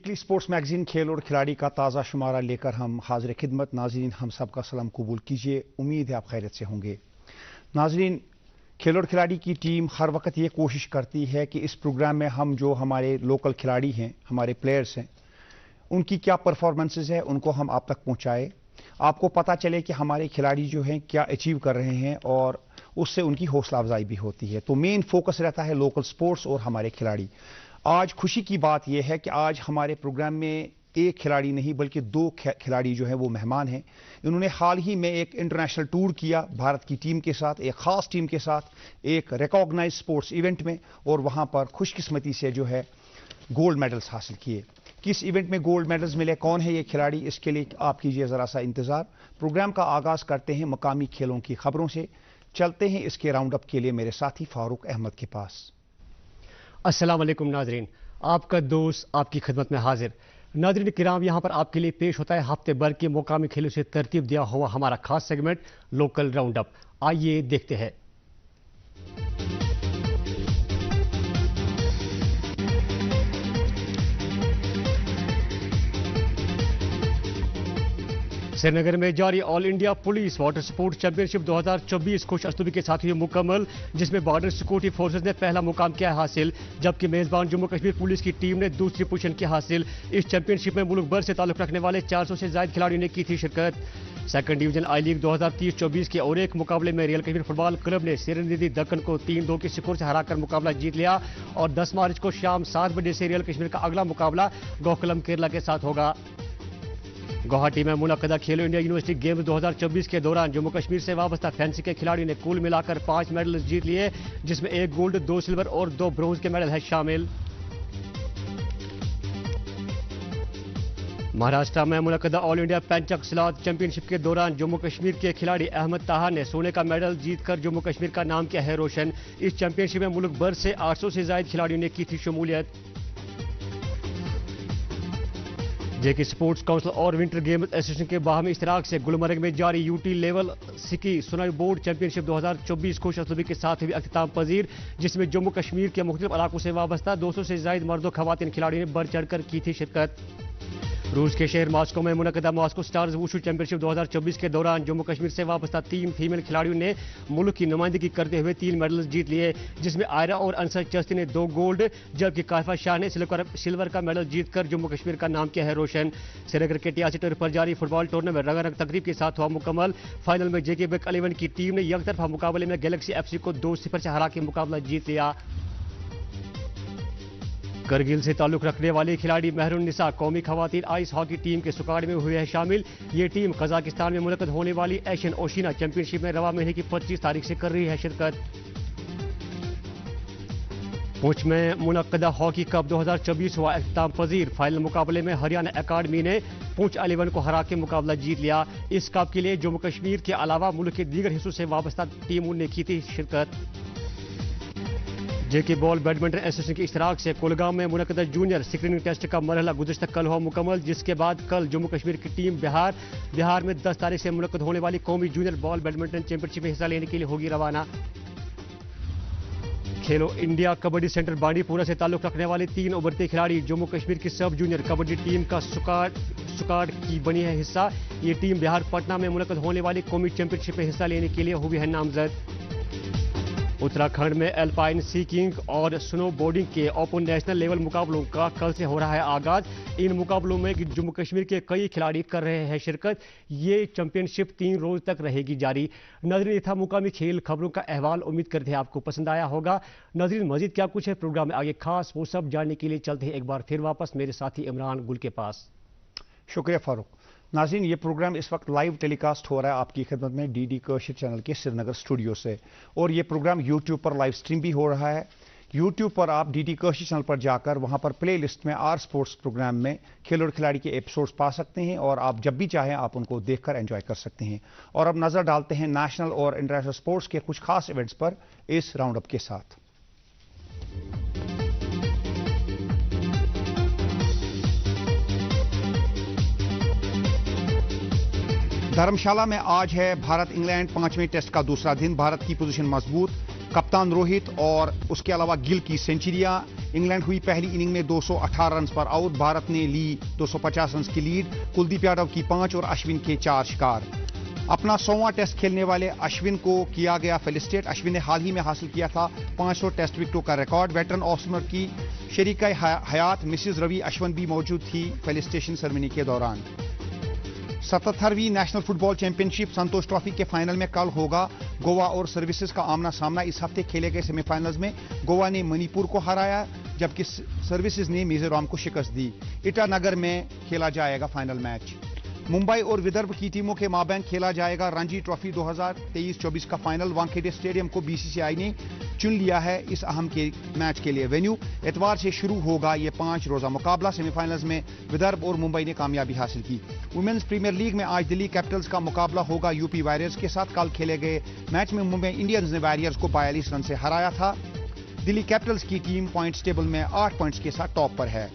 Weekly sports magazine खेल और खिलाड़ी का ताज़ा शुमारा लेकर हम हाजिर खिदमत। नाजरीन, हम सबका सलाम कबूल कीजिए। उम्मीद है आप खैरियत से होंगे। नाजरीन, खेल और खिलाड़ी की टीम हर वक्त ये कोशिश करती है कि इस प्रोग्राम में हम जो हमारे लोकल खिलाड़ी हैं, हमारे प्लेयर्स हैं, उनकी क्या परफॉर्मेंसेज है उनको हम आप तक पहुँचाए, आपको पता चले कि हमारे खिलाड़ी जो हैं क्या अचीव कर रहे हैं और उससे उनकी हौसला अफजाई भी होती है। तो मेन फोकस रहता है लोकल स्पोर्ट्स और हमारे खिलाड़ी। आज खुशी की बात यह है कि आज हमारे प्रोग्राम में एक खिलाड़ी नहीं बल्कि दो खिलाड़ी जो है वो मेहमान हैं। इन्होंने हाल ही में एक इंटरनेशनल टूर किया भारत की टीम के साथ, एक खास टीम के साथ, एक रिकॉग्नाइज स्पोर्ट्स इवेंट में, और वहां पर खुशकिस्मती से जो है गोल्ड मेडल्स हासिल किए। किस इवेंट में गोल्ड मेडल्स मिले, कौन है ये खिलाड़ी, इसके लिए आप कीजिए जरा सा इंतजार। प्रोग्राम का आगाज करते हैं मकामी खेलों की खबरों से। चलते हैं इसके राउंड अप के लिए मेरे साथी फारूक अहमद के पास। अस्सलाम वालेकुम नाजरीन, आपका दोस्त आपकी खिदमत में हाजिर। नाजरीन किराम, यहाँ पर आपके लिए पेश होता है हफ्ते भर के मकामी खेलों से तरतीब दिया हुआ हमारा खास सेगमेंट लोकल राउंड अप। आइए देखते हैं। श्रीनगर में जारी all India police water sport championship 2024 खुश असलूबी के साथ हुई मुकम्मल, जिसमें बॉर्डर सिक्योरिटी फोर्सेज ने पहला मुकाम किया हासिल, जबकि मेजबान जम्मू कश्मीर पुलिस की टीम ने दूसरी पोजीशन की हासिल। इस चैंपियनशिप में मुल्क भर से ताल्लुक रखने वाले 400 से ज्यादा खिलाड़ियों ने की थी शिरकत। सेकंड डिवीजन आई लीग 2023-24 के और एक मुकाबले में रियल कश्मीर फुटबॉल क्लब ने सिरनिधि दक्कन को 3-2 के स्कोर से हराकर मुकाबला जीत लिया और 10 मार्च को शाम 7 बजे से रियल कश्मीर का अगला मुकाबला गोकुलम केरला के साथ होगा। गुवाहाटी में मुनक्कदा खेलो इंडिया यूनिवर्सिटी गेम्स 2024 के दौरान जम्मू कश्मीर से वाबस्ता फैंसी के खिलाड़ियों ने कुल मिलाकर 5 मेडल जीत लिए, जिसमें 1 गोल्ड, 2 सिल्वर और 2 ब्रोंज के मेडल है शामिल। महाराष्ट्र में मुनक्कदा ऑल इंडिया पेंचक सिलाट चैंपियनशिप के दौरान जम्मू कश्मीर के खिलाड़ी अहमद ताहा ने सोने का मेडल जीतकर जम्मू कश्मीर का नाम किया है रोशन। इस चैंपियनशिप में मुल्क भर से 800 से ज्यादा खिलाड़ियों ने की थी शमूलियत। जेके स्पोर्ट्स काउंसिल और विंटर गेम्स एसोसिएशन के बाहमी इश्तराक से गुलमर्ग में जारी UT level ski snow board championship 2024 खुश असलूबी के साथ भी अख्ताम पजीर, जिसमें जम्मू कश्मीर के मुख्तलिफ इलाकों से वाबस्ता 200 से ज्यादा मर्द और खवातीन खिलाड़ियों ने बढ़ चढ़कर की थी शिरकत। रूस के शहर मॉस्को में मुनक्कदा मॉस्को स्टार्स वुशु चैंपियनशिप 2024 के दौरान जम्मू कश्मीर से वाबस्ता 3 फीमेल खिलाड़ियों ने मुल्क की नुमाइंदगी करते हुए 3 मेडल्स जीत लिए, जिसमें आयरा और अंसर चस्ती ने 2 गोल्ड, जबकि कायफा शाह ने सिल्वर का मेडल जीतकर जम्मू कश्मीर का नाम किया है रोशन। श्रीनगर के टियासी टर्फ पर जारी फुटबॉल टूर्नामेंट रंगारंग तकरीब के साथ हुआ मुकम्मल। फाइनल में जेके बैंक 11 की टीम ने यकतरफा मुकाबले में गैलेक्सी एफसी को 2-0 से हरा के मुकाबला जीत लिया। करगिल से ताल्लुक रखने वाली खिलाड़ी महरून निसा कौमी खवातीन आइस हॉकी टीम के स्क्वाड में हुए है शामिल। ये टीम कजाकिस्तान में मुनक्कद होने वाली एशियन ओशिना चैंपियनशिप में रवा महीने की 25 तारीख से कर रही है शिरकत। पुंछ में मुनक्कदा हॉकी कप 2024 हुआ अख्ताम पजीर। फाइनल मुकाबले में हरियाणा अकादमी ने पुंछ 11 को हरा के मुकाबला जीत लिया। इस कप के लिए जम्मू कश्मीर के अलावा मुल्क के दीगर हिस्सों से वाबस्ता टीमों ने की थी शिरकत। जेके बॉल बैडमिंटन एसोसिएशन की इश्तराक से कुलगाम में मुनक्कदा जूनियर स्क्रीनिंग टेस्ट का मरहला गुज़श्ता कल हुआ मुकम्मल, जिसके बाद कल जम्मू कश्मीर की टीम बिहार में 10 तारीख से मुनक्कद होने वाली कौमी जूनियर बॉल बैडमिंटन चैंपियनशिप में हिस्सा लेने के लिए होगी रवाना। खेलो इंडिया कबड्डी सेंटर बांडीपुरा से ताल्लुक रखने वाले 3 उभरते खिलाड़ी जम्मू कश्मीर की सब जूनियर कबड्डी टीम का स्क्वाड की बनी है हिस्सा। ये टीम बिहार पटना में मुनक्कद होने वाली कौमी चैंपियनशिप में हिस्सा लेने के लिए हुई है नामजद। उत्तराखंड में एल्पाइन सीकिंग और स्नो बोर्डिंग के ओपन नेशनल लेवल मुकाबलों का कल से हो रहा है आगाज। इन मुकाबलों में जम्मू कश्मीर के कई खिलाड़ी कर रहे हैं शिरकत। ये चैंपियनशिप 3 रोज तक रहेगी जारी। नाज़रीन, था मुकामी खेल खबरों का अहवाल। उम्मीद करते हैं आपको पसंद आया होगा। नाज़रीन, मजीद क्या कुछ है प्रोग्राम में आगे खास, वो सब जानने के लिए चलते हैं एक बार फिर वापस मेरे साथी इमरान गुल के पास। शुक्रिया फारूक। नाज़रीन, ये प्रोग्राम इस वक्त लाइव टेलीकास्ट हो रहा है आपकी खिदमत में डीडी कशिर चैनल के श्रीनगर स्टूडियो से, और ये प्रोग्राम यूट्यूब पर लाइव स्ट्रीम भी हो रहा है। यूट्यूब पर आप डीडी कशिर चैनल पर जाकर वहां पर प्ले लिस्ट में आर स्पोर्ट्स प्रोग्राम में खेल और खिलाड़ी के एपिसोड्स पा सकते हैं, और आप जब भी चाहें आप उनको देखकर एंजॉय कर सकते हैं। और अब नज़र डालते हैं नेशनल और इंटरनेशनल स्पोर्ट्स के कुछ खास इवेंट्स पर इस राउंड अप के साथ। धर्मशाला में आज है भारत इंग्लैंड 5वें टेस्ट का दूसरा दिन। भारत की पोजीशन मजबूत, कप्तान रोहित और उसके अलावा गिल की सेंचुरियां इंग्लैंड हुई पहली इनिंग में 218 रन पर आउट। भारत ने ली 250 रन की लीड। कुलदीप यादव की 5 और अश्विन के 4 शिकार। अपना 100वां टेस्ट खेलने वाले अश्विन को किया गया फेलिसिटेट। अश्विन ने हाल ही में हासिल किया था 500 टेस्ट विकेटों का रिकॉर्ड। वेटरन ऑफ स्पिनर की शरीका हयात मिसेज रवि अश्विन भी मौजूद थी फेलिसिटेशन सेरेमनी के दौरान। 77वीं नेशनल फुटबॉल चैंपियनशिप संतोष ट्रॉफी के फाइनल में कल होगा गोवा और सर्विसेज का आमना सामना। इस हफ्ते खेले गए सेमीफाइनल्स में गोवा ने मणिपुर को हराया जबकि सर्विसेज ने मिजोरम को शिकस्त दी। ईटानगर में खेला जाएगा फाइनल मैच। मुंबई और विदर्भ की टीमों के माबैन खेला जाएगा रणजी ट्रॉफी 2023-24 का फाइनल। वानखेड़े स्टेडियम को बीसीसीआई ने चुन लिया है इस अहम मैच के लिए वेन्यू। इतवार से शुरू होगा ये 5 रोजा मुकाबला। सेमीफाइनल्स में विदर्भ और मुंबई ने कामयाबी हासिल की। वुमेन्स प्रीमियर लीग में आज दिल्ली कैपिटल्स का मुकाबला होगा यूपी वॉरियर्स के साथ। कल खेले गए मैच में मुंबई इंडियंस ने वॉरियर्स को 42 रन से हराया था। दिल्ली कैपिटल्स की टीम पॉइंट्स टेबल में 8 पॉइंट्स के साथ टॉप पर है।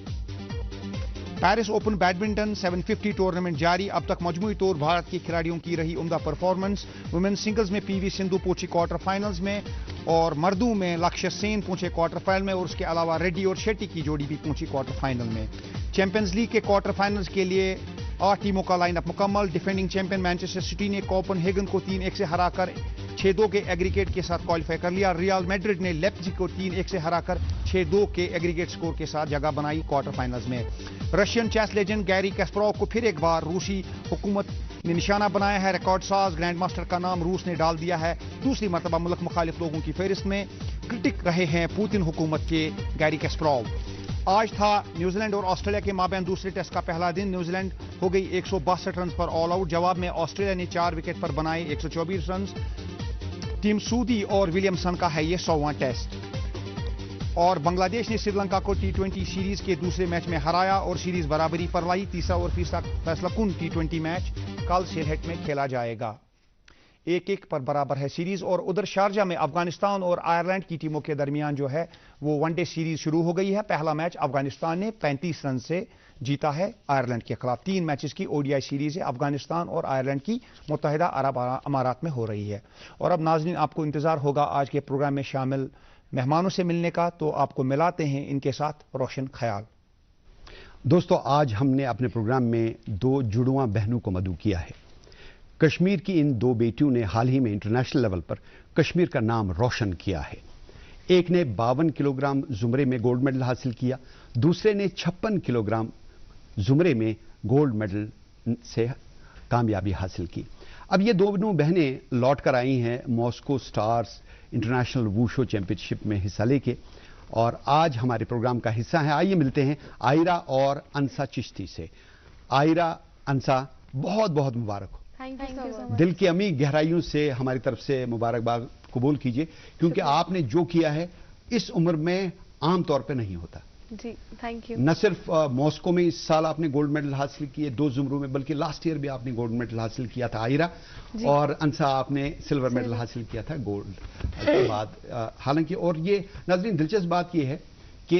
पेरिस ओपन बैडमिंटन 750 टूर्नामेंट जारी। अब तक मजमूई तौर भारत के खिलाड़ियों की रही उम्दा परफॉर्मेंस। वुमेन्स सिंगल्स में पीवी सिंधु पहुंची क्वार्टर फाइनल्स में और मर्दों में लक्ष्य सेन पहुंचे क्वार्टर फाइनल में और उसके अलावा रेड्डी और शेट्टी की जोड़ी भी पहुंची क्वार्टर फाइनल में। चैंपियंस लीग के क्वार्टर फाइनल्स के लिए 8 टीमों का लाइनअप मुकम्मल। डिफेंडिंग चैंपियन मैनचेस्टर सिटी ने कोपेनहेगन को 3-1 से हराकर 6-2 के एग्रीगेट के साथ क्वालिफाई कर लिया। रियल मैड्रिड ने लेप्जिग को 3-1 से हराकर 6-2 के एग्रीगेट स्कोर के साथ जगह बनाई क्वार्टर फाइनल्स में। रशियन चेस लेजेंड गैरी कैस्परोव को फिर एक बार रूसी हुकूमत ने निशाना बनाया है। रिकॉर्ड साज ग्रैंड मास्टर का नाम रूस ने डाल दिया है दूसरी मरतबा मुल्क मुखालिफ लोगों की फहरिस्त में। क्रिटिक रहे हैं पुतिन हुकूमत के गैरी कैस्परोव। आज था न्यूजीलैंड और ऑस्ट्रेलिया के माबैन दूसरे टेस्ट का पहला दिन। न्यूजीलैंड हो गई 162 रन पर ऑल आउट। जवाब में ऑस्ट्रेलिया ने 4 विकेट पर बनाए 124 रन। टीम सूदी और विलियमसन का है ये 100वां टेस्ट। और बांग्लादेश ने श्रीलंका को T20 सीरीज के दूसरे मैच में हराया और सीरीज बराबरी पर लाई। तीसरा और फैसला कुन T20 मैच कल सिलहट में खेला जाएगा। 1-1 पर बराबर है सीरीज। और उधर शारजा में अफगानिस्तान और आयरलैंड की टीमों के दरमियान जो है वो वनडे सीरीज शुरू हो गई है। पहला मैच अफगानिस्तान ने 35 रन से जीता है आयरलैंड के खिलाफ। 3 मैचेस की ओडीआई सीरीज है अफगानिस्तान और आयरलैंड की मुत्तहिदा अरब अमारात में हो रही है। और अब नाज़रीन आपको इंतजार होगा आज के प्रोग्राम में शामिल मेहमानों से मिलने का, तो आपको मिलाते हैं इनके साथ रोशन ख्याल। दोस्तों, आज हमने अपने प्रोग्राम में 2 जुड़वा बहनों को मदऊ किया है। कश्मीर की इन 2 बेटियों ने हाल ही में इंटरनेशनल लेवल पर कश्मीर का नाम रोशन किया है। एक ने 52 किलोग्राम जुमरे में गोल्ड मेडल हासिल किया, दूसरे ने 56 किलोग्राम जुमरे में गोल्ड मेडल से कामयाबी हासिल की। अब ये दोनों बहनें लौट कर आई हैं मॉस्को स्टार्स इंटरनेशनल वूशो चैंपियनशिप में हिस्सा लेके, और आज हमारे प्रोग्राम का हिस्सा है। आइए मिलते हैं आयरा और अंसा चिश्ती से। आयरा, अंसा, बहुत बहुत मुबारक हो। दिल की अमी गहराइयों से हमारी तरफ से मुबारकबाद कबूल कीजिए, क्योंकि आपने जो किया है इस उम्र में आम तौर पे नहीं होता। जी, थैंक यू। न सिर्फ मॉस्को में इस साल आपने गोल्ड मेडल हासिल किए 2 जुमरों में, बल्कि लास्ट ईयर भी आपने गोल्ड मेडल हासिल किया था आयरा, और अंसा आपने सिल्वर मेडल हासिल किया था गोल्ड के बाद। हालांकि और ये नाज़रीन दिलचस्प बात यह है कि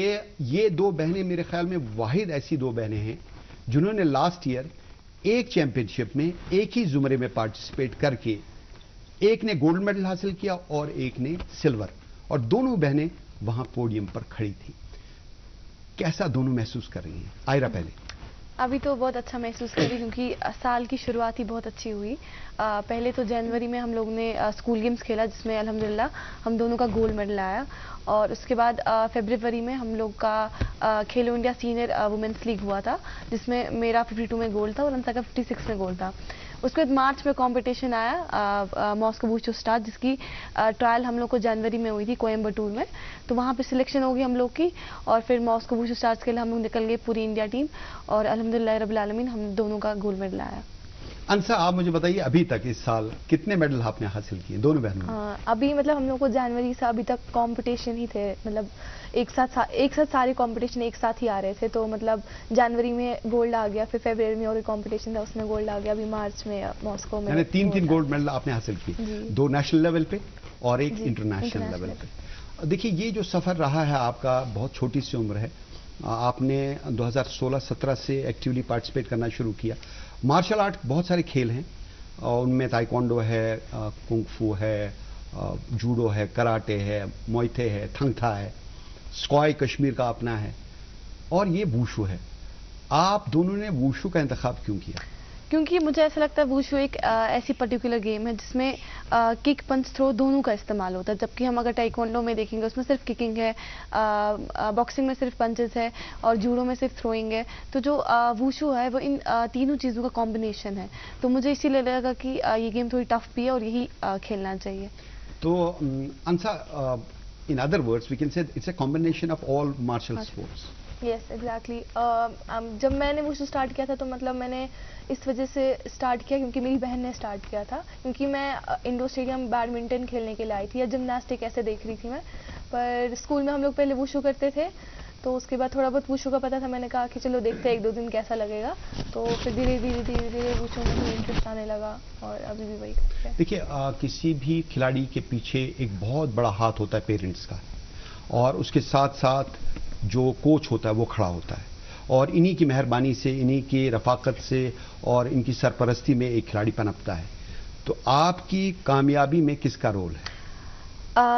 ये 2 बहनें मेरे ख्याल में वाहिद ऐसी 2 बहनें हैं जिन्होंने लास्ट ईयर एक चैंपियनशिप में एक ही जुमरे में पार्टिसिपेट करके एक ने गोल्ड मेडल हासिल किया और एक ने सिल्वर, और दोनों बहनें वहां पोडियम पर खड़ी थी। कैसा दोनों महसूस कर रही हैं? आयरा पहले। अभी तो बहुत अच्छा महसूस कर रही, क्योंकि साल की शुरुआत ही बहुत अच्छी हुई। पहले तो जनवरी में हम लोग ने स्कूल गेम्स खेला जिसमें अल्हम्दुलिल्लाह हम दोनों का गोल्ड मेडल आया, और उसके बाद फरवरी में हम लोग का खेलो इंडिया सीनियर वुमेन्स लीग हुआ था जिसमें मेरा 52 में गोल्ड था और अंसा का 56 में गोल्ड था। उसके बाद मार्च में कंपटीशन आया मॉस्को वूशो स्टार्स, जिसकी ट्रायल हम लोग को जनवरी में हुई थी कोयम्बटूर में, तो वहाँ पे सिलेक्शन होगी हम लोग की, और फिर मॉस्को वूशो स्टार्स के लिए हम लोग निकल गए पूरी इंडिया टीम, और अल्हम्दुलिल्लाह रब्बिल आलमीन हम दोनों का गोल्ड मेडल आया। अंसा, आप मुझे बताइए अभी तक इस साल कितने मेडल आपने हासिल किए दोनों बहनों ने? अभी मतलब हम लोग को जनवरी से अभी तक कंपटीशन ही थे, मतलब एक साथ सारे कंपटीशन एक साथ ही आ रहे थे, तो मतलब जनवरी में गोल्ड आ गया, फिर फरवरी में और एक कंपटीशन था उसमें गोल्ड आ गया, अभी मार्च में मॉस्को में। यानी 3 गोल्ड मेडल आपने हासिल किए, 2 नेशनल लेवल पे और एक इंटरनेशनल लेवल पे। देखिए, ये जो सफर रहा है आपका, बहुत छोटी सी उम्र है, आपने 2016-17 से एक्टिवली पार्टिसिपेट करना शुरू किया। मार्शल आर्ट बहुत सारे खेल हैं, और उनमें ताइक्वांडो है, कुंग फू है, जूडो है, कराटे है, मोइथे है, थंग था है, स्क्वाय कश्मीर का अपना है, और ये वुशु है। आप दोनों ने वुशु का इंतखाब क्यों किया? क्योंकि मुझे ऐसा लगता है वुशु एक ऐसी पर्टिकुलर गेम है जिसमें किक, पंच, थ्रो दोनों का इस्तेमाल होता है, जबकि हम अगर टाइक्वांडो में देखेंगे उसमें सिर्फ किकिंग है, बॉक्सिंग में सिर्फ पंचेस है और जूडो में सिर्फ थ्रोइंग है। तो जो वुशु है वो इन तीनों चीज़ों का कॉम्बिनेशन है, तो मुझे इसीलिए लगा कि ये गेम थोड़ी टफ भी है और यही खेलना चाहिए। तो अंसा, in other words we can say it's a combination of all martial sports. Yes, exactly. जब मैंने वुशु स्टार्ट किया था तो मतलब मैंने इस वजह से स्टार्ट किया क्योंकि मेरी बहन ने स्टार्ट किया था, क्योंकि मैं इंडोर स्टेडियम बैडमिंटन खेलने के लिए आई थी या जिमनास्टिक ऐसे देख रही थी मैं, पर स्कूल में हम लोग पहले वुशु करते थे, तो उसके बाद थोड़ा बहुत वुशु का पता था, मैंने कहा कि चलो देखते हैं 1-2 दिन कैसा लगेगा, तो फिर धीरे धीरे वुशु में भी इंटरेस्ट आने लगा और अभी भी वही करते हैं। देखिए, किसी भी खिलाड़ी के पीछे एक बहुत बड़ा हाथ होता है पेरेंट्स का, और उसके साथ साथ जो कोच होता है वो खड़ा होता है, और इन्हीं की मेहरबानी से, इन्हीं की रफाकत से और इनकी सरपरस्ती में एक खिलाड़ी पनपता है। तो आपकी कामयाबी में किसका रोल है?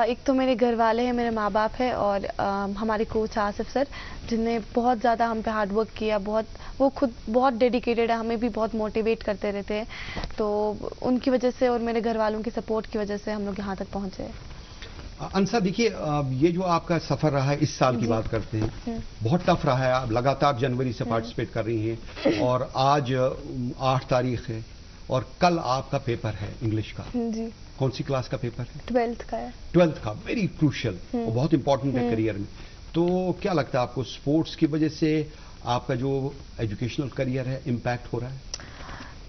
एक तो मेरे घर वाले हैं, मेरे माँ बाप है, और हमारे कोच आसिफ सर, जिनने बहुत ज़्यादा हम पे हार्ड वर्क किया, वो खुद बहुत डेडिकेटेड है, हमें भी बहुत मोटिवेट करते रहते हैं, तो उनकी वजह से और मेरे घर वालों की सपोर्ट की वजह से हम लोग यहाँ तक पहुँचे हैं। अंसा, देखिए, ये जो आपका सफर रहा है, इस साल की बात करते हैं, बहुत टफ रहा है। आप लगातार जनवरी से पार्टिसिपेट कर रही हैं, और आज 8 तारीख है और कल आपका पेपर है इंग्लिश का। जी। कौन सी क्लास का पेपर है? 12th का है। 12th का, वेरी क्रूशियल और बहुत इंपॉर्टेंट है करियर में। तो क्या लगता है आपको, स्पोर्ट्स की वजह से आपका जो एजुकेशनल करियर है इम्पैक्ट हो रहा है?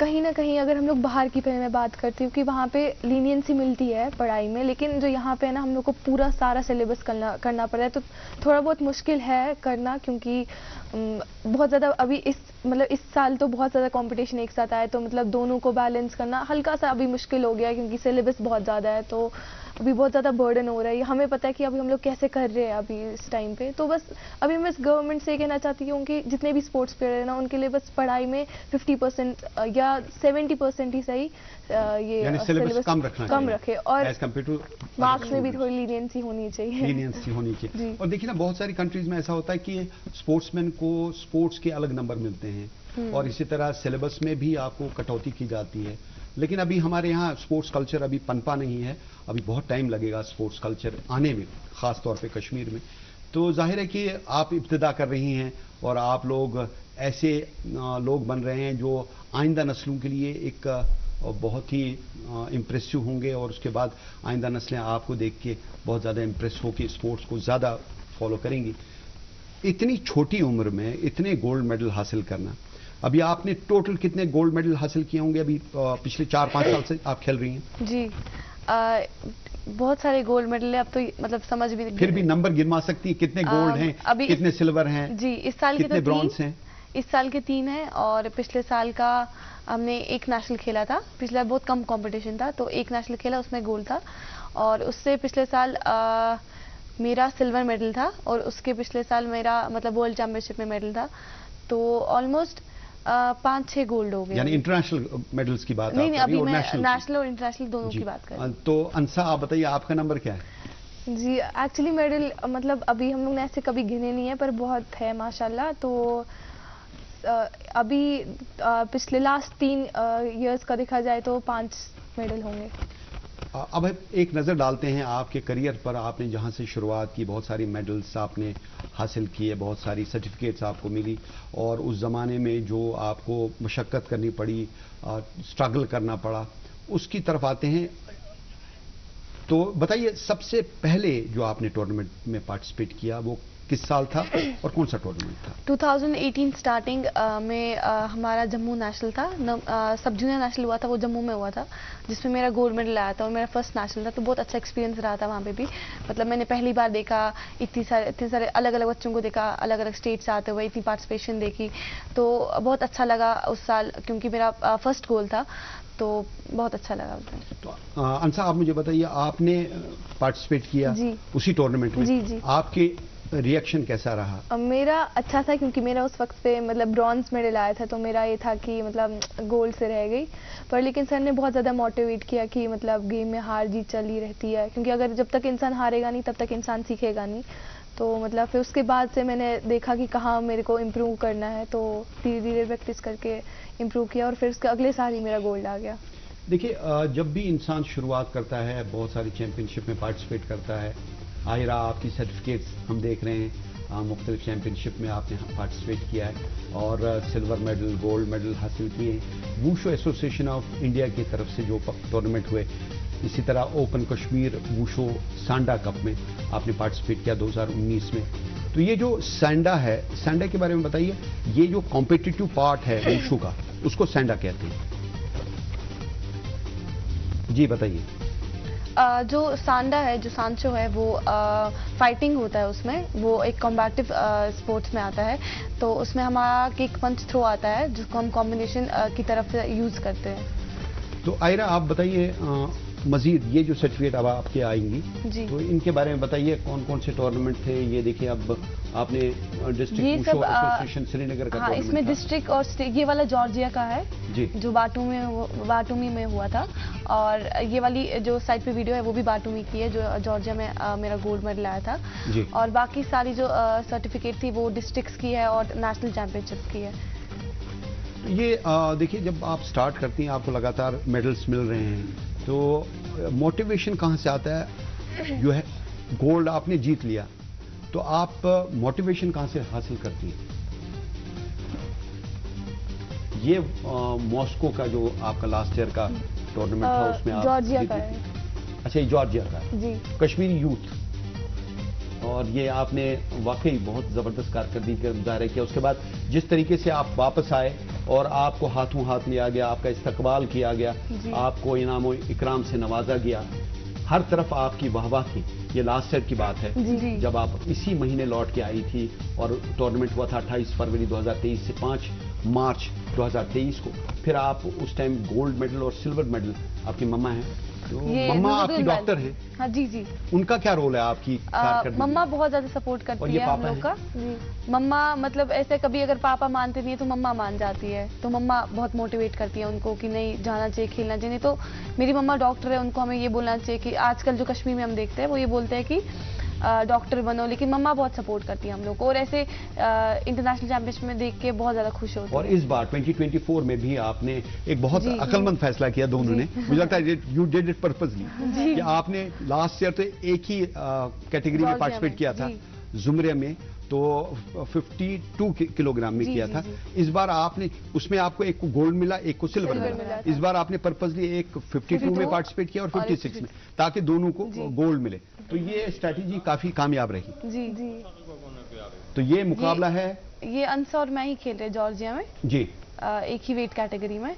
कहीं ना कहीं अगर हम लोग बाहर की पहले मैं बात करती हूँ कि वहाँ पे लीनियंसी मिलती है पढ़ाई में, लेकिन जो यहाँ पे है ना, हम लोग को पूरा सारा सिलेबस करना पड़ रहा है, तो थोड़ा बहुत मुश्किल है करना, क्योंकि बहुत ज़्यादा अभी इस साल तो बहुत ज़्यादा कंपटीशन एक साथ आया, तो मतलब दोनों को बैलेंस करना हल्का सा अभी मुश्किल हो गया है, क्योंकि सिलेबस बहुत ज़्यादा है, तो अभी बहुत ज़्यादा बर्डन हो रहा है। हमें पता है कि अभी हम लोग कैसे कर रहे हैं अभी इस टाइम पे, तो बस अभी मैं गवर्नमेंट से ये कहना चाहती हूँ कि जितने भी स्पोर्ट्स प्लेयर है ना, उनके लिए बस पढ़ाई में 50% या 70% ही सही ये सिलेबस कम रखे, और एज कंपेयर टू मार्क्स में भी थोड़ी लीनियंसी होनी चाहिए। और देखिए ना, बहुत सारी कंट्रीज में ऐसा होता है कि स्पोर्ट्समैन को स्पोर्ट्स के अलग नंबर मिलते हैं, और इसी तरह सिलेबस में भी आपको कटौती की जाती है। लेकिन अभी हमारे यहाँ स्पोर्ट्स कल्चर अभी पनपा नहीं है, अभी बहुत टाइम लगेगा स्पोर्ट्स कल्चर आने में, खास तौर पे कश्मीर में। तो जाहिर है कि आप इब्तिदा कर रही हैं, और आप लोग ऐसे लोग बन रहे हैं जो आइंदा नस्लों के लिए एक बहुत ही इम्प्रेसिव होंगे, और उसके बाद आइंदा नस्लें आपको देख के बहुत ज़्यादा इम्प्रेस होकर स्पोर्ट्स को ज़्यादा फॉलो करेंगी। इतनी छोटी उम्र में इतने गोल्ड मेडल हासिल करना, अभी आपने टोटल कितने गोल्ड मेडल हासिल किए होंगे अभी पिछले 4-5 साल से आप खेल रही हैं? जी, बहुत सारे गोल्ड मेडल है, अब तो मतलब समझ भी, फिर भी नंबर गिनवा सकती है कितने गोल्ड हैं, अभी कितने सिल्वर हैं? जी, इस साल कितने ब्रॉन्ज हैं? इस साल के 3 हैं, और पिछले साल का हमने एक नेशनल खेला था, पिछला बहुत कम कंपटीशन था, तो एक नेशनल खेला, उसमें गोल्ड था, और उससे पिछले साल मेरा सिल्वर मेडल था, और उसके पिछले साल मेरा मतलब वर्ल्ड चैंपियनशिप में मेडल था, तो ऑलमोस्ट 5-6 गोल्ड हो गए। यानी इंटरनेशनल मेडल्स की बात? नहीं, अभी मैं नेशनल और इंटरनेशनल दोनों की बात कर रही हूं। तो अंसा, आप बताइए आपका नंबर क्या है? जी, एक्चुअली मेडल मतलब अभी हम लोग ने ऐसे कभी गिने नहीं है, पर बहुत है माशाल्लाह। तो अभी पिछले लास्ट 3 इयर्स का देखा जाए तो 5 मेडल होंगे। अब एक नज़र डालते हैं आपके करियर पर। आपने जहां से शुरुआत की, बहुत सारी मेडल्स आपने हासिल किए, बहुत सारी सर्टिफिकेट्स आपको मिली, और उस ज़माने में जो आपको मशक्क़त करनी पड़ी, स्ट्रगल करना पड़ा, उसकी तरफ आते हैं। तो बताइए, सबसे पहले जो आपने टूर्नामेंट में पार्टिसिपेट किया वो किस साल था और कौन सा टूर्नामेंट था? 2018 स्टार्टिंग में हमारा जम्मू नेशनल था, सब जूनियर नेशनल हुआ था, वो जम्मू में हुआ था, जिसमें मेरा गोल्ड मेडल आया था, और मेरा फर्स्ट नेशनल था, तो बहुत अच्छा एक्सपीरियंस रहा था वहाँ पे भी। मतलब मैंने पहली बार देखा, इतने सारे अलग अलग बच्चों को देखा, अलग अलग स्टेट से आते हुए, इतनी पार्टिसिपेशन देखी, तो बहुत अच्छा लगा उस साल, क्योंकि मेरा फर्स्ट गोल था, तो बहुत अच्छा लगा। तो अंसा, आप मुझे बताइए, आपने पार्टिसिपेट किया जी उसी टूर्नामेंट में? जी। आपके रिएक्शन कैसा रहा? मेरा अच्छा था, क्योंकि मेरा उस वक्त पे मतलब ब्रॉन्ज मेडल आया था, तो मेरा ये था कि मतलब गोल्ड से रह गई, पर लेकिन सर ने बहुत ज़्यादा मोटिवेट किया कि मतलब गेम में हार जीत चली रहती है, क्योंकि अगर जब तक इंसान हारेगा नहीं तब तक इंसान सीखेगा नहीं, तो मतलब फिर उसके बाद से मैंने देखा कि कहाँ मेरे को इम्प्रूव करना है, तो धीरे धीरे प्रैक्टिस करके इम्प्रूव किया और फिर उसके अगले साल ही मेरा गोल्ड आ गया। देखिए, जब भी इंसान शुरुआत करता है, बहुत सारी चैंपियनशिप में पार्टिसिपेट करता है। आयरा, आपकी सर्टिफिकेट्स हम देख रहे हैं, मुख्तलिफ चैंपियनशिप में आपने पार्टिसिपेट किया है और सिल्वर मेडल, गोल्ड मेडल हासिल किए हैं। वूशो एसोसिएशन ऑफ इंडिया की तरफ से जो टूर्नामेंट हुए, इसी तरह ओपन कश्मीर वूशो सांडा कप में आपने पार्टिसिपेट किया 2019 में। तो ये जो सांडा है, सांडा के बारे में बताइए। ये जो कॉम्पिटिटिव पार्ट है वूशो का, उसको सांडा कहते हैं। जी बताइए। जो सांडा है, जो सांचो है, वो फाइटिंग होता है उसमें, वो एक कॉम्बैटिव स्पोर्ट्स में आता है। तो उसमें हमारा किक पंच थ्रो आता है जिसको हम कॉम्बिनेशन की तरफ से यूज करते हैं। तो आयरा, आप बताइए मजीद ये जो सर्टिफिकेट अब आपके आएंगी, जी, तो इनके बारे में बताइए, कौन कौन से टूर्नामेंट थे ये? देखिए, अब आपने डिस्ट्रिक्ट वूशो एसोसिएशन श्रीनगर का हाँ, इसमें डिस्ट्रिक्ट और स्टेट, ये वाला जॉर्जिया का है जी, जो बाटूमी में हुआ था, और ये वाली जो साइड पे वीडियो है वो भी बाटूमी की है, जो जॉर्जिया में मेरा गोल्ड मेडल आया था जी। और बाकी सारी जो सर्टिफिकेट थी वो डिस्ट्रिक्ट्स की है और नेशनल चैंपियनशिप की है। ये देखिए, जब आप स्टार्ट करती हैं, आपको लगातार मेडल्स मिल रहे हैं, तो मोटिवेशन कहाँ से आता है? जो है गोल्ड आपने जीत लिया, तो आप मोटिवेशन कहाँ से हासिल करती हैं? ये मॉस्को का जो आपका लास्ट ईयर का टूर्नामेंट था, उसमें आप जॉर्जिया का है। अच्छा, ये जॉर्जिया का है जी, कश्मीरी यूथ, और ये आपने वाकई बहुत ज़बरदस्त कारकर्दगी का मुजाहरा किया। उसके बाद जिस तरीके से आप वापस आए और आपको हाथों हाथ लिया गया, आपका इस्तकबाल किया गया, आपको इनाम और इकराम से नवाजा गया, हर तरफ आपकी वाहवाह थी। ये लास्ट ईयर की बात है, जी, जब आप इसी महीने लौट के आई थी और टूर्नामेंट हुआ था 28 फरवरी 2023 से 5 मार्च 2023 को। फिर आप उस टाइम गोल्ड मेडल और सिल्वर मेडल, आपकी मम्मा हैं, तो मम्मा आपकी डॉक्टर हैं। हाँ जी, जी। उनका क्या रोल है आपकी कारकर्दगी में? मम्मा बहुत ज्यादा सपोर्ट करती है हम लोग का। जी, मम्मा मतलब ऐसे कभी अगर पापा मानते नहीं है तो मम्मा मान जाती है, तो मम्मा बहुत मोटिवेट करती है उनको कि नहीं, जाना चाहिए, खेलना चाहिए। नहीं तो मेरी मम्मा डॉक्टर है, उनको हमें ये बोलना चाहिए कि आजकल जो कश्मीर में हम देखते हैं वो ये बोलते हैं कि डॉक्टर बनो, लेकिन मम्मा बहुत सपोर्ट करती है हम लोग को, और ऐसे इंटरनेशनल चैंपियनशिप में देख के बहुत ज्यादा खुश होती है। और इस बार 2024 में भी आपने एक बहुत अक्लमंद फैसला किया दोनों ने, मुझे लगता है यू डिड इट पर्पसली, कि आपने लास्ट ईयर तो एक ही कैटेगरी में पार्टिसिपेट किया था, जुमरे में, तो 52 किलोग्राम में किया था। इस बार आपने, उसमें आपको एक को गोल्ड मिला, एक को सिल्वर मिला। इस बार आपने पर्पसली एक 52 में पार्टिसिपेट किया और 56 में, ताकि दोनों को गोल्ड मिले। तो ये स्ट्रैटेजी काफी कामयाब रही। जी, जी। तो ये मुकाबला है, ये अंसा और मैं ही खेल रहे जॉर्जिया में जी, एक ही वेट कैटेगरी में।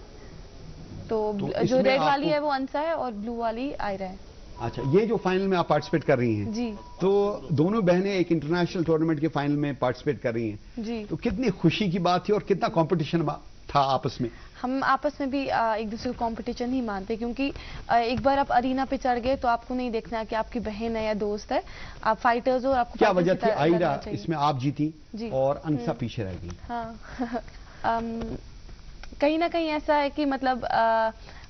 तो जो रेड वाली है वो अंसा है और ब्लू वाली आयरा है। अच्छा, ये जो फाइनल में आप पार्टिसिपेट कर रही हैं, जी, तो दोनों बहनें एक इंटरनेशनल टूर्नामेंट के फाइनल में पार्टिसिपेट कर रही हैं, जी। तो कितनी खुशी की बात थी और कितना कंपटीशन था आपस में? हम आपस में भी एक दूसरे को कंपटीशन ही मानते, क्योंकि एक बार आप अरीना पे चढ़ गए तो आपको नहीं देखना कि आपकी बहन है या दोस्त है, आप फाइटर्स हो और आपको क्या वजह थी आयरा इसमें आप जीती और अंसा पीछे रह गई? हाँ कहीं ना कहीं ऐसा है कि मतलब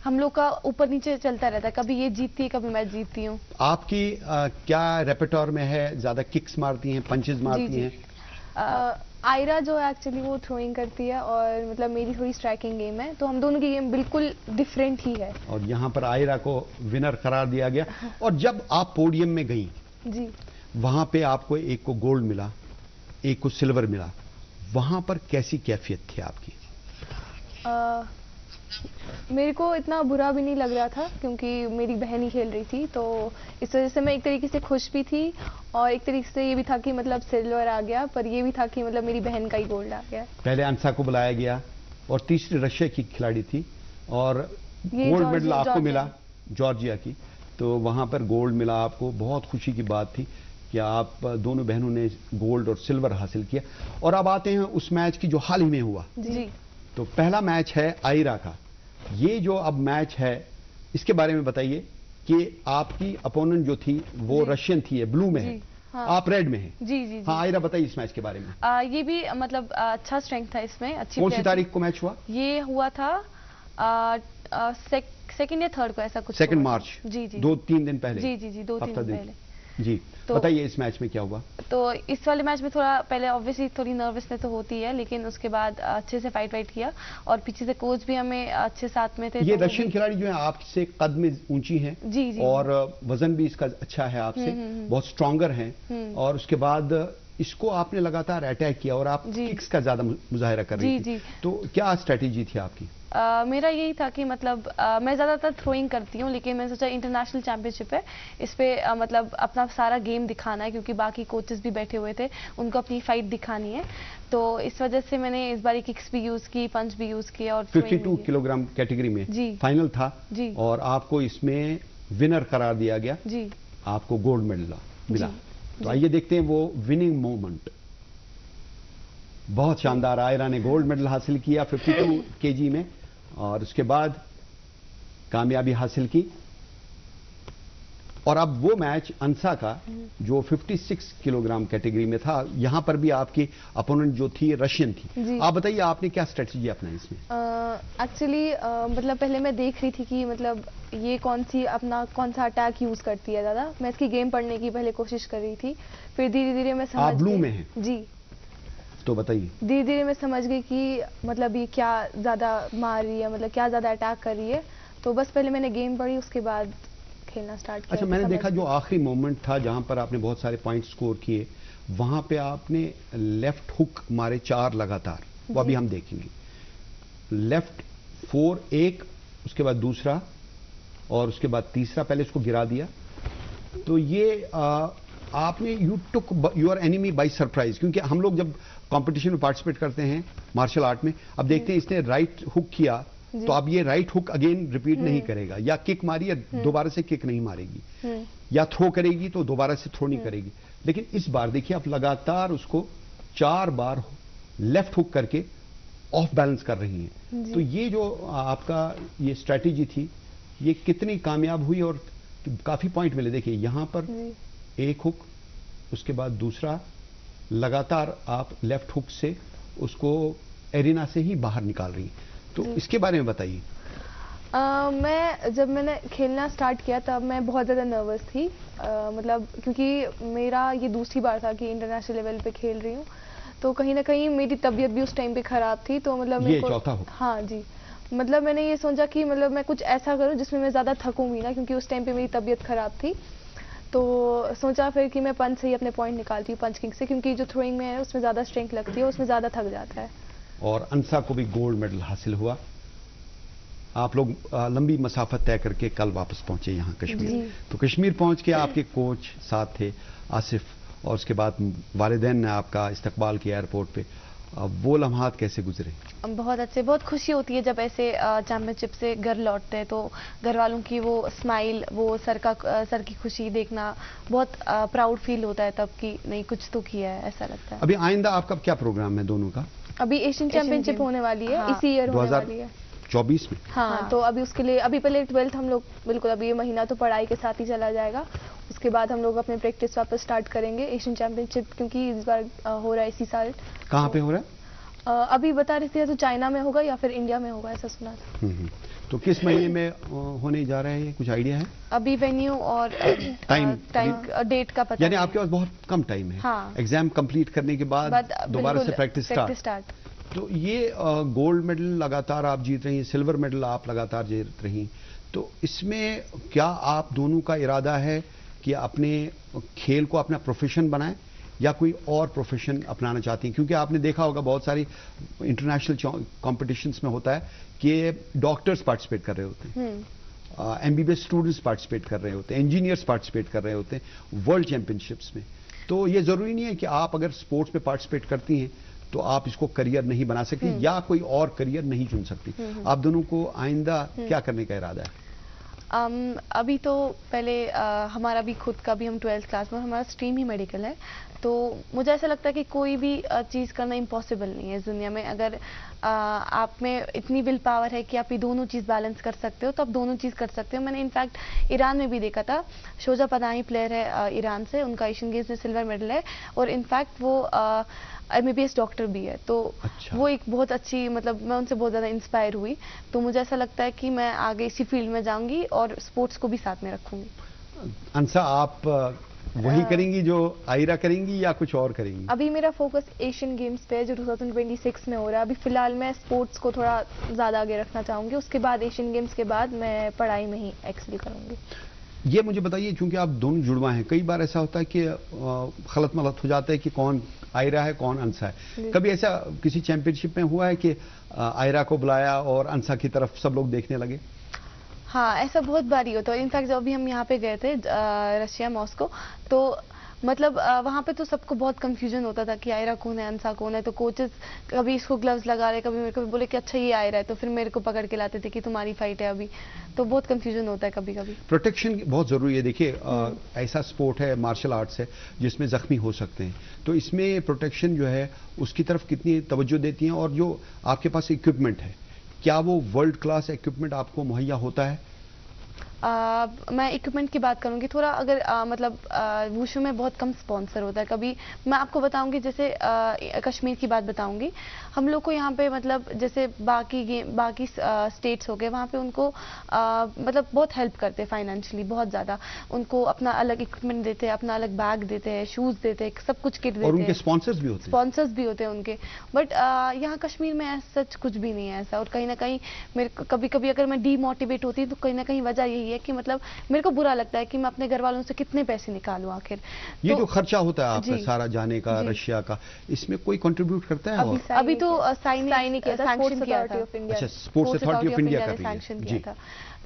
हम लोग का ऊपर नीचे चलता रहता है, कभी ये जीतती है, कभी मैं जीतती हूँ। आपकी क्या रेpertoire में है? ज्यादा किक्स मारती हैं, पंचेस मारती हैं? आयरा जो है एक्चुअली वो थ्रोइंग करती है और मतलब मेरी थोड़ी स्ट्राइकिंग गेम है, तो हम दोनों की गेम बिल्कुल डिफरेंट ही है। और यहाँ पर आयरा को विनर करार दिया गया। और जब आप पोडियम में गई, जी, वहां पे आपको एक को गोल्ड मिला, एक को सिल्वर मिला, वहां पर कैसी कैफियत थी आपकी? मेरे को इतना बुरा भी नहीं लग रहा था क्योंकि मेरी बहन ही खेल रही थी, तो इस वजह से मैं एक तरीके से खुश भी थी और एक तरीके से ये भी था कि मतलब सिल्वर आ गया, पर ये भी था कि मतलब मेरी बहन का ही गोल्ड आ गया। पहले अंसा को बुलाया गया और तीसरी रशिया की खिलाड़ी थी और गोल्ड मेडल आपको मिला जॉर्जिया की, तो वहां पर गोल्ड मिला आपको। बहुत खुशी की बात थी कि आप दोनों बहनों ने गोल्ड और सिल्वर हासिल किया। और अब आते हैं उस मैच की जो हाल ही में हुआ। जी, तो पहला मैच है आयरा का। ये जो अब मैच है इसके बारे में बताइए कि आपकी अपोनेंट जो थी वो रशियन थी, ब्लू में है, हाँ। आप रेड में हैं। जी, जी, जी। हाँ आयरा, बताइए इस मैच के बारे में। ये भी मतलब अच्छा स्ट्रेंथ था इसमें, अच्छी। कौन सी तारीख को मैच हुआ? ये हुआ था सेकंड या थर्ड को, ऐसा कुछ। 2 मार्च। जी, जी। 2-3 दिन पहले। जी, जी, जी, 2-3 दिन पहले। जी तो बताइए इस मैच में क्या हुआ? तो इस वाले मैच में थोड़ा पहले ऑब्वियसली थोड़ी नर्वसनेस तो होती है, लेकिन उसके बाद अच्छे से फाइट किया और पीछे से कोच भी हमें अच्छे साथ में थे। ये तो रशियन खिलाड़ी जो है आपसे कद में ऊंची हैं जी जी और वजन भी इसका अच्छा है आपसे, बहुत स्ट्रॉन्गर हैं और उसके बाद इसको आपने लगातार अटैक किया और आप किक्स का ज्यादा मुजाहिरा कर रही थी, तो क्या स्ट्रेटेजी थी आपकी? मेरा यही था कि मतलब मैं ज़्यादातर थ्रोइंग करती हूँ, लेकिन मैं सोचा इंटरनेशनल चैंपियनशिप है, इस पे मतलब अपना सारा गेम दिखाना है, क्योंकि बाकी कोचेस भी बैठे हुए थे, उनको अपनी फाइट दिखानी है। तो इस वजह से मैंने इस बारी किक्स भी यूज़ की, पंच भी यूज़ किया और 52 किलोग्राम कैटेगरी में फाइनल था जी, और आपको इसमें विनर करार दिया गया जी, आपको गोल्ड मेडल मिला। तो आइए देखते हैं वो विनिंग मोमेंट। बहुत शानदार, आयरा ने गोल्ड मेडल हासिल किया 52 केजी में और उसके बाद कामयाबी हासिल की। और अब वो मैच अंसा का जो 56 किलोग्राम कैटेगरी में था, यहां पर भी आपकी अपोनेंट जो थी रशियन थी। आप बताइए आपने क्या स्ट्रेटजी अपनाई इसमें? एक्चुअली मतलब पहले मैं देख रही थी कि मतलब ये कौन सा अटैक यूज करती है ज़्यादा, मैं इसकी गेम पढ़ने की पहले कोशिश कर रही थी, फिर धीरे धीरे मैं समझ आप ब्लू में हैं जी, तो बताइए। धीरे धीरे मैं समझ गई कि मतलब ये क्या ज़्यादा मार रही है, मतलब क्या ज़्यादा अटैक कर रही है, तो बस पहले मैंने गेम पढ़ी, उसके बाद खेलना स्टार्ट किया। अच्छा, मैंने देखा जो आखिरी मोमेंट था जहां पर आपने बहुत सारे पॉइंट स्कोर किए, वहां पे आपने लेफ्ट हुक मारे 4 लगातार, वो अभी हम देखेंगे। लेफ्ट 4 एक, उसके बाद दूसरा और उसके बाद तीसरा, पहले इसको गिरा दिया। तो ये आपने you took your enemy by surprise, क्योंकि हम लोग जब कंपटीशन में पार्टिसिपेट करते हैं मार्शल आर्ट में, अब देखते हैं इसने राइट हुक किया तो अब ये राइट हुक अगेन रिपीट नहीं करेगा, या किक मारी या दोबारा से किक नहीं मारेगी, या थ्रो करेगी तो दोबारा से थ्रो नहीं करेगी। लेकिन इस बार देखिए आप लगातार उसको 4 बार लेफ्ट हुक करके ऑफ बैलेंस कर रही हैं। तो ये जो आपका ये स्ट्रैटेजी थी, ये कितनी कामयाब हुई और काफी पॉइंट मिले? देखिए यहां पर एक हुक, उसके बाद दूसरा, लगातार आप लेफ्ट हुक से उसको एरिना से ही बाहर निकाल रही हैं। तो इसके बारे में बताइए। जब मैंने खेलना स्टार्ट किया तब मैं बहुत ज़्यादा नर्वस थी, मतलब क्योंकि मेरा ये दूसरी बार था कि इंटरनेशनल लेवल पे खेल रही हूँ, तो कहीं ना कहीं मेरी तबीयत भी उस टाइम पे ख़राब थी, तो मतलब ये चौथा हुक। हाँ जी, मतलब मैंने ये सोचा कि मतलब मैं कुछ ऐसा करूँ जिसमें मैं ज़्यादा थकूंगी ना, क्योंकि उस टाइम पे मेरी तबीयत ख़राब थी। तो सोचा फिर कि मैं पंच से ही अपने पॉइंट निकालती हूँ, पंच किंग से, क्योंकि जो थ्रोइंग में है उसमें ज़्यादा स्ट्रेंथ लगती है, उसमें ज़्यादा थक जाता है। और अंसा को भी गोल्ड मेडल हासिल हुआ। आप लोग लंबी मसाफत तय करके कल वापस पहुंचे यहाँ कश्मीर। तो कश्मीर पहुंच के आपके कोच साथ थे आसिफ, और उसके बाद वालिदैन ने आपका इस्तकबाल किया एयरपोर्ट पे। वो लम्हात कैसे गुजरे? बहुत अच्छे, बहुत खुशी होती है जब ऐसे चैंपियनशिप से घर लौटते हैं, तो घर वालों की वो स्माइल, वो सर की खुशी देखना बहुत प्राउड फील होता है तब कि नहीं कुछ तो किया है, ऐसा लगता है। अभी आइंदा आपका क्या प्रोग्राम है दोनों का? अभी एशियन चैंपियनशिप होने वाली है, इसी ईयर होने वाली है 2024 में। हाँ, तो अभी उसके लिए अभी पहले 12th हम लोग बिल्कुल, अभी ये महीना तो पढ़ाई के साथ ही चला जाएगा, उसके बाद हम लोग अपने प्रैक्टिस वापस स्टार्ट करेंगे एशियन चैंपियनशिप, क्योंकि इस बार हो रहा है इसी साल। कहाँ पे हो रहा है? अभी बता रही थी तो चाइना में होगा या फिर इंडिया में होगा, ऐसा सुना था। तो किस महीने में होने जा रहा है ये, कुछ आइडिया है? अभी वेन्यू और टाइम डेट का पता, यानी आपके पास बहुत कम टाइम है। हाँ, एग्जाम कंप्लीट करने के बाद दोबारा से प्रैक्टिस स्टार्ट। तो ये गोल्ड मेडल लगातार आप जीत रही हैं, सिल्वर मेडल आप लगातार जीत रही हैं, तो इसमें क्या आप दोनों का इरादा है कि अपने खेल को अपना प्रोफेशन बनाएं या कोई और प्रोफेशन अपनाना चाहती हैं? क्योंकि आपने देखा होगा बहुत सारी इंटरनेशनल कॉम्पिटिशन्स में होता है कि डॉक्टर्स पार्टिसिपेट कर रहे होते हैं, एमबीबीएस स्टूडेंट्स पार्टिसिपेट कर रहे होते हैं, इंजीनियर्स पार्टिसिपेट कर रहे होते हैं वर्ल्ड चैंपियनशिप्स में। तो ये जरूरी नहीं है कि आप अगर स्पोर्ट्स में पार्टिसिपेट करती हैं तो आप इसको करियर नहीं बना सकती या कोई और करियर नहीं चुन सकती। आप दोनों को आइंदा क्या करने का इरादा है? अभी तो पहले हमारा भी खुद का भी, हम 12th क्लास में, हमारा स्ट्रीम ही मेडिकल है, तो मुझे ऐसा लगता है कि कोई भी चीज़ करना इम्पॉसिबल नहीं है इस दुनिया में। अगर आप में इतनी विल पावर है कि आप ये दोनों चीज़ बैलेंस कर सकते हो, तो आप दोनों चीज़ कर सकते हो। मैंने इनफैक्ट ईरान में भी देखा था, शोजा पनाही प्लेयर है ईरान से, उनका एशियन गेम्स में सिल्वर मेडल है, और इनफैक्ट वो एमबीबीएस डॉक्टर भी है। तो अच्छा। वो एक बहुत अच्छी, मतलब मैं उनसे बहुत ज़्यादा इंस्पायर हुई, तो मुझे ऐसा लगता है कि मैं आगे इसी फील्ड में जाऊंगी और स्पोर्ट्स को भी साथ में रखूंगी। अंसा, आप वही करेंगी जो आयरा करेंगी या कुछ और करेंगी? अभी मेरा फोकस एशियन गेम्स पे है जो 2026 में हो रहा है। अभी फिलहाल मैं स्पोर्ट्स को थोड़ा ज़्यादा आगे रखना चाहूँगी, उसके बाद एशियन गेम्स के बाद मैं पढ़ाई में ही एक्सेल करूँगी। ये मुझे बताइए, चूंकि आप दोनों जुड़वा हैं, कई बार ऐसा होता है कि खलत मलत हो जाता है कि कौन आयरा है कौन अंसा है। कभी ऐसा किसी चैंपियनशिप में हुआ है कि आयरा को बुलाया और अंसा की तरफ सब लोग देखने लगे? हाँ, ऐसा बहुत बारी होता है। इनफैक्ट जब अभी हम यहाँ पे गए थे रशिया मॉस्को, तो मतलब वहाँ पे तो सबको बहुत कंफ्यूजन होता था कि आयरा कौन है अंसा कौन है। तो कोचेस कभी इसको ग्लव्स लगा रहे, कभी मेरे को बोले कि अच्छा ये आयरा है, तो फिर मेरे को पकड़ के लाते थे कि तुम्हारी फाइट है अभी। तो बहुत कंफ्यूजन होता है कभी कभी। प्रोटेक्शन बहुत जरूरी है। देखिए ऐसा स्पोर्ट है, मार्शल आर्ट्स है, जिसमें जख्मी हो सकते हैं, तो इसमें प्रोटेक्शन जो है उसकी तरफ कितनी तवज्जो देती हैं? और जो आपके पास इक्विपमेंट है, क्या वो वर्ल्ड क्लास इक्विपमेंट आपको मुहैया होता है? मैं इक्विपमेंट की बात करूंगी थोड़ा। अगर मतलब वुशु में बहुत कम स्पॉन्सर होता है। कभी मैं आपको बताऊंगी, जैसे कश्मीर की बात बताऊंगी। हम लोग को यहाँ पे मतलब जैसे बाकी स्टेट्स हो गए, वहाँ पे उनको मतलब बहुत हेल्प करते हैं फाइनेंशियली, बहुत ज़्यादा। उनको अपना अलग इक्विपमेंट देते हैं, अपना अलग बैग देते हैं, शूज़ देते हैं, सब कुछ किट देते हैं। और उनके स्पॉन्सर्स भी होते हैं? स्पॉन्सर्स भी होते हैं उनके। बट यहाँ कश्मीर में सच कुछ भी नहीं है ऐसा। और कहीं ना कहीं मेरे कभी कभी अगर मैं डीमोटिवेट होती हूँ तो कहीं ना कहीं वजह यही है कि मतलब मेरे को बुरा लगता है कि मैं अपने घर वालों से कितने पैसे निकालूं आखिर। ये तो जो खर्चा होता है आपका सारा जाने का, रशिया का, इसमें कोई कंट्रीब्यूट करता है? अभी तो साइन ही किया था, स्पोर्ट्स अथॉरिटी ऑफ इंडिया। अच्छा, स्पोर्ट्स अथॉरिटी ऑफ इंडिया कर रही है जी।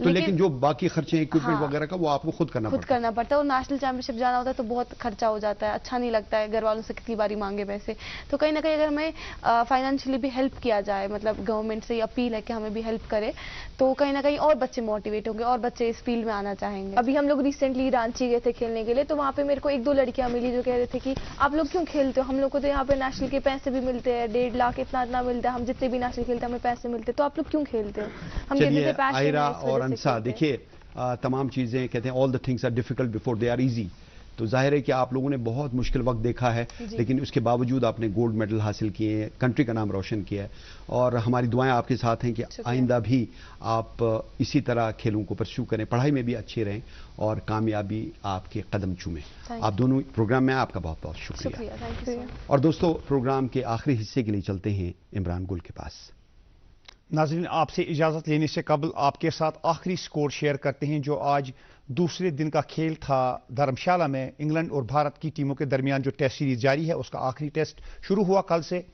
तो लेकिन जो बाकी खर्चे इक्विपमेंट वगैरह का वो आपको खुद करना पड़ता है। और नेशनल चैंपियनशिप जाना होता है तो बहुत खर्चा हो जाता है, अच्छा नहीं लगता है, घर वालों से कितनी बारी मांगे पैसे। तो कहीं ना कहीं अगर हमें फाइनेंशियली भी हेल्प किया जाए, मतलब गवर्नमेंट से अपील है कि हमें भी हेल्प करे, तो कहीं ना कहीं और बच्चे मोटिवेट होंगे और बच्चे इस फील्ड में आना चाहेंगे। अभी हम लोग रिसेंटली रांची गए थे खेलने के लिए, तो वहाँ पे मेरे को 1-2 लड़कियां मिली जो कह रहे थे कि आप लोग क्यों खेलते हो, हम लोग को तो यहाँ पे नेशनल के पैसे भी मिलते हैं, 1.5 लाख इतना मिलता है, हम जितने भी नेशनल खेलते हैं हमें पैसे मिलते हैं, तो आप लोग क्यों खेलते हो? हम कहते थे पैशन है, आयरा और अंसा, देखिए तमाम चीजें कहते हैं all the things are difficult before they are easy. तो जाहिर है कि आप लोगों ने बहुत मुश्किल वक्त देखा है, लेकिन उसके बावजूद आपने गोल्ड मेडल हासिल किए हैं, कंट्री का नाम रोशन किया है, और हमारी दुआएं आपके साथ हैं कि आइंदा भी आप इसी तरह खेलों को परस्यू करें, पढ़ाई में भी अच्छे रहें और कामयाबी आपके कदम चूमें। आप दोनों प्रोग्राम में आपका बहुत बहुत शुक्रिया। और दोस्तों, प्रोग्राम के आखिरी हिस्से के लिए चलते हैं इमरान गुल के पास। नाज़रीन, आपसे इजाज़त लेने से कबल आपके साथ आखिरी स्कोर शेयर करते हैं जो आज दूसरे दिन का खेल था धर्मशाला में। इंग्लैंड और भारत की टीमों के दरमियान जो टेस्ट सीरीज जारी है उसका आखिरी टेस्ट शुरू हुआ कल से।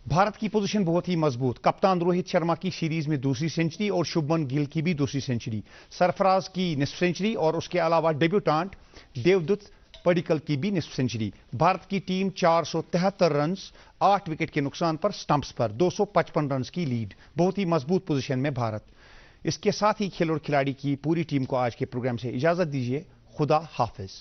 भारत की पोजीशन बहुत ही मजबूत, कप्तान रोहित शर्मा की सीरीज में दूसरी सेंचुरी और शुभमन गिल की भी दूसरी सेंचुरी, सरफराज की निस्फ सेंचुरी और उसके अलावा डेब्यूटांट देवदत्त पडिक्कल की भी निस्फ सेंचुरी। भारत की टीम 473 रन 8 विकेट के नुकसान पर स्टंप्स पर 255 रन की लीड, बहुत ही मजबूत पोजीशन में भारत। इसके साथ ही खेल और खिलाड़ी की पूरी टीम को आज के प्रोग्राम से इजाजत दीजिए। खुदा हाफिज।